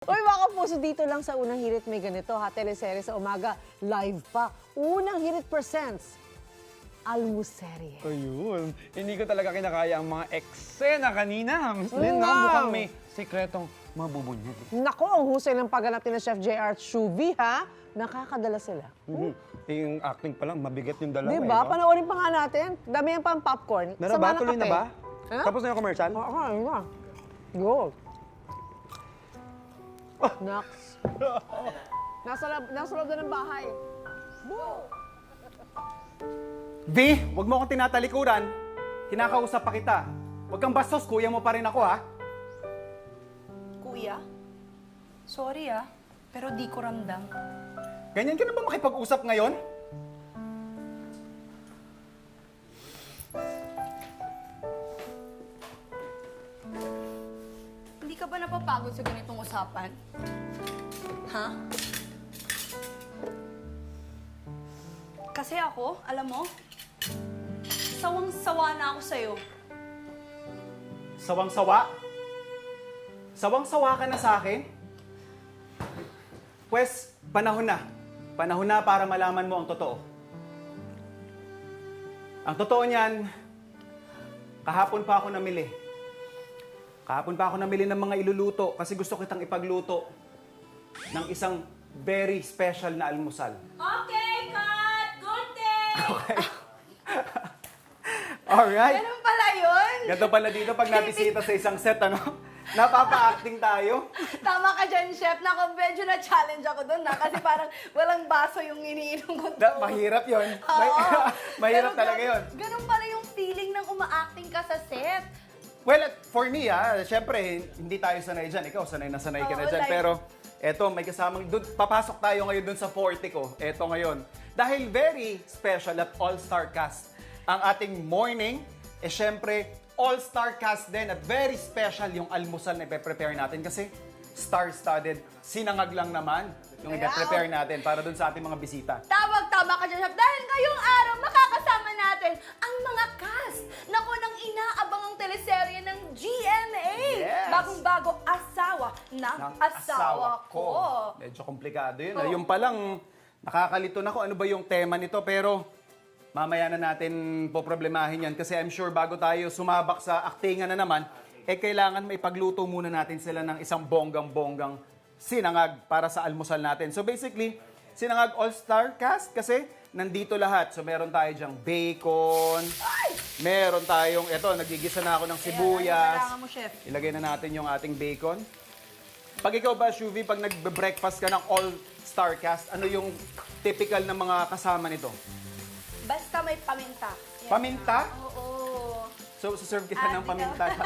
Uy, mga kapuso, dito lang sa Unang Hirit may ganito, ha? Teleserye sa umaga, live pa. Unang Hirit presents Almuserye. Ayun. Hindi ko talaga kinakaya ang mga eksena kanina. Miss Lynn, no? Wow. Mukhang may sikretong mabubunyag. Nako, ang husay ng pagganap ni na Chef JR at Shuvi, ha? Nakakadala sila. Yung acting pa lang, mabigat yung dalawa. Di ba? Eh, no? Panoorin pa nga natin. Damihan pa ang popcorn. Meron Sama ba? ng Tuloy na kape. ba? Ha? Tapos na yung commercial? Oo, ayun na. Go. Naks. Nasa loob na ng bahay. V, wag mo akong tinatalikuran. Kinakausap pa kita. Wag kang bastos, kuya mo pa rin ako, ha? Kuya? Sorry pero di ko ramdam. Ganyan ka na ba makipag-usap ngayon? Hindi ka ba napapagod sa ganitong usapan? Ha? Kasi ako, alam mo, sawang-sawa na ako sa'yo. Sawang-sawa? Sawang-sawa ka na sa akin? Pwes, panahon na. Panahon na para malaman mo ang totoo. Ang totoo niyan, kahapon pa ako namili. Kahapon pa ako namili ng mga iluluto kasi gusto kitang ipagluto ng isang very special na almusal. Okay, cut! Good day! Okay. Alright. Ganun pala yun! Ganito pala dito pag nabisita sa isang set, ano? Napapa-acting tayo. Tama ka dyan, chef. Naku, medyo na-challenge ako doon kasi parang walang baso yung iniinom ko. Mahirap yun. Oo. Mahirap Pero talaga yun. Ganun pala yung feeling ng uma-acting ka sa set. Well, for me, syempre, hindi tayo sanay dyan. Ikaw, sanay ka na Oo, dyan. like- Pero, eto, may kasamang, papasok tayo ngayon dun sa forte ko. Eto ngayon. Dahil very special at all-star cast ang ating morning, syempre, all-star cast din at very special yung almusal na ipe-prepare natin kasi star-studded, sinangag lang naman yung ipe-prepare natin para dun sa ating mga bisita. Tama ka dyan, chef. Dahil ngayong araw, makakasama natin ang mga cast. Naku, ng inaabangang teleserye ng GMA. Yes. Bagong-bago, asawa ng asawa ko. Medyo komplikado yun. Oo. Yung palang, nakakalito na ko ano ba yung tema nito, pero mamaya na natin poproblemahin yan kasi I'm sure bago tayo sumabak sa aktingan na naman, kailangan may pagluto muna natin sila ng isang bonggang-bonggang sinangag para sa almusal natin. So basically, sinangag all-star cast kasi nandito lahat. So meron tayo dyang bacon, meron tayong, eto, nagigisa na ako ng sibuyas. Kailangan mo, chef. Ilagay na natin yung ating bacon. Pag ikaw ba, Shuvi, pag nagbe-breakfast ka ng all-star cast, ano yung typical na mga kasama nito? Basta may paminta. Yan. Paminta? Oo. So, serve kita ng Adik paminta. ako.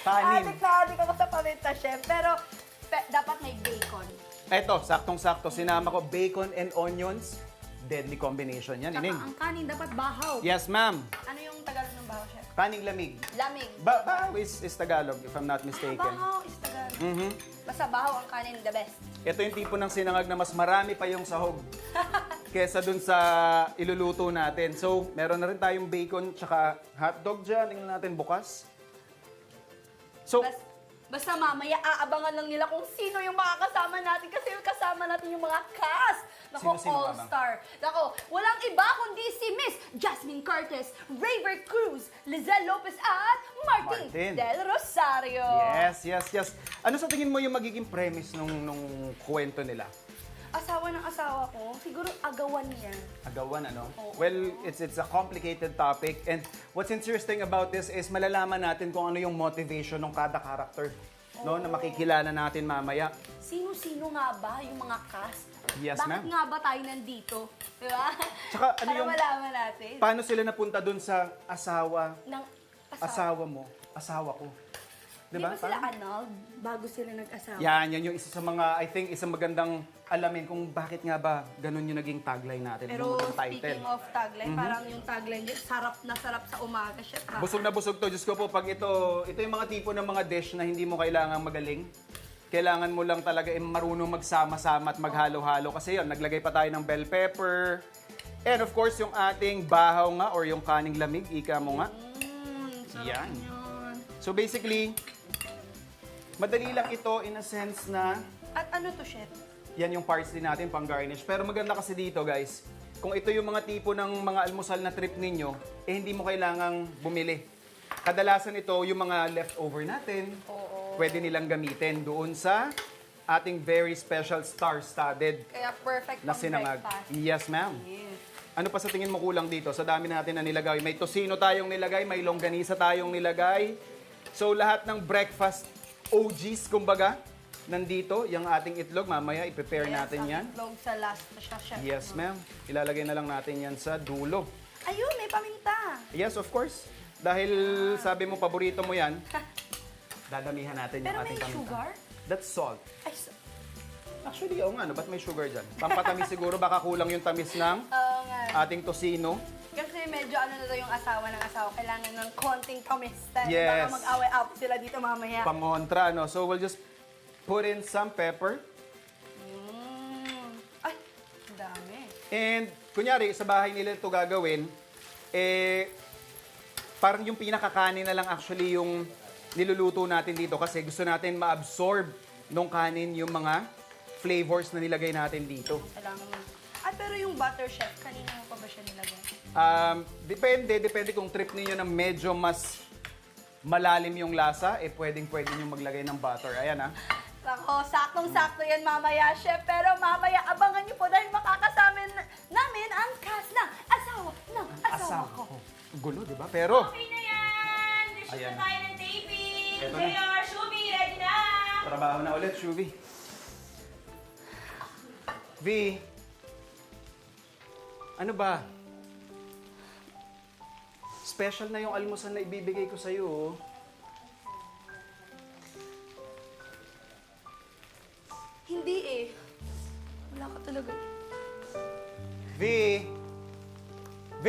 Kanin. Adik ako sa paminta, chef. Pero dapat may bacon. Eto, saktong-sakto. Sinama ko bacon and onions. Deadly combination yan, Tsaka ining. ang kanin dapat bahaw. Yes, ma'am. Ano yung Tagalog ng bahaw, chef? Kaning lamig. Lamig. Bahaw is Tagalog, if I'm not mistaken. Bahaw is Tagalog. Basta bahaw ang kanin, the best. Ito yung tipo ng sinangag na mas marami pa yung sahog kesa dun sa iluluto natin. So, meron na rin tayong bacon tsaka hotdog dyan. Tingnan natin bukas. So, Basta mamaya aabangan lang nila kung sino yung makakasama natin kasi yung kasama natin yung mga cast. Nako, Sino-sino all-star. Nako, walang iba kundi si Miss Jasmine Curtis, Raver Cruz, Lizelle Lopez at Martin Martin. Del Rosario. yes. Ano sa tingin mo yung magiging premise nung kwento nila? Asawa ng asawa ko, siguro agawan yan. Agawan, ano? Oo. Well, it's a complicated topic and what's interesting about this is malalaman natin kung ano yung motivation ng kada character, no, na makikilala natin mamaya. Sino-sino nga ba yung mga cast? Yes, Bakit ma'am. nga ba tayo nandito? Diba? Tsaka, ano Para yung- malaman natin. Paano sila napunta dun sa asawa, ng asawa mo, asawa ko? Di Diba? ba sila Parang- annulled bago sila nag-asawa? Yan yung isa sa mga, I think, isang magandang alamin kung bakit nga ba ganun yung naging tagline natin. Pero yung title. speaking of tagline, parang yung tagline dyan, sarap na sarap sa umaga, chef. Ha? Busog na busog to. Diyos ko po, pag ito yung mga tipo ng mga dish na hindi mo kailangan magaling. Kailangan mo lang talaga marunong magsama-sama at maghalo-halo. Kasi yun, naglagay pa tayo ng bell pepper. And of course, yung ating bahaw nga or yung kaning lamig, ika mo nga. Sarap Yan. yun. So basically, madali lang ito in a sense na At ano to, Chef? Yan yung parsley natin pang garnish. Pero maganda kasi dito, guys, kung ito yung mga tipo ng mga almusal na trip ninyo, eh hindi mo kailangang bumili. Kadalasan ito yung mga leftover natin, pwede nilang gamitin doon sa ating very special star-studded Kaya perfect na pang sinangag. breakfast. Yes, ma'am. Yes. Ano pa sa tingin mo kulang dito? Sa dami natin na nilagay. May tosino tayong nilagay, may longganisa tayong nilagay. So lahat ng breakfast OGs, kumbaga, nandito. Yung ating itlog, mamaya i-prepare natin yan. Itlog sa last na siya, Chef. Yes, ma'am. Ilalagay na lang natin yan sa dulo. Ayun, may paminta. Yes, of course. Dahil sabi mo, paborito mo yan, dadamihan natin yung Pero ating may paminta. sugar? That's salt. Ay, Actually, oo nga, no? Ba't may sugar dyan? Pampatamis siguro, baka kulang yung tamis ng oo nga. ating tosino. Kasi medyo ano na daw yung asawa ng asawa, kailangan ng konting tamis. Yes. Baka mag-away-up sila dito mamaya. Pamontra, no? So, we'll just put in some pepper. Ay, ang dami. And, kunyari, sa bahay nila ito gagawin, eh, parang yung pinakakanin na lang actually yung niluluto natin dito kasi gusto natin ma-absorb nung kanin yung mga flavors na nilagay natin dito. Kailangan mo. Ay, pero yung butter, Chef, kanina mo pa ba siya nilagay? Depende kung trip niyo na medyo mas malalim yung lasa, eh pwedeng nyo maglagay ng butter. Ayan, Ako, saktong-sakto yan mamaya, Chef. Pero mamaya, abangan niyo po dahil makakasama namin ang cast ng asawa ng asawa ko. Gulo, di ba? Pero, Okay na yan! Dishes Ayan. na tayo ng taping! Eto na. JR, Shubi, ready na! trabaho na ulit, Shuvi. V, ano ba? Special na yung almusal na ibibigay ko sa'yo. Oh. Hindi eh. Wala ka talaga. V! V!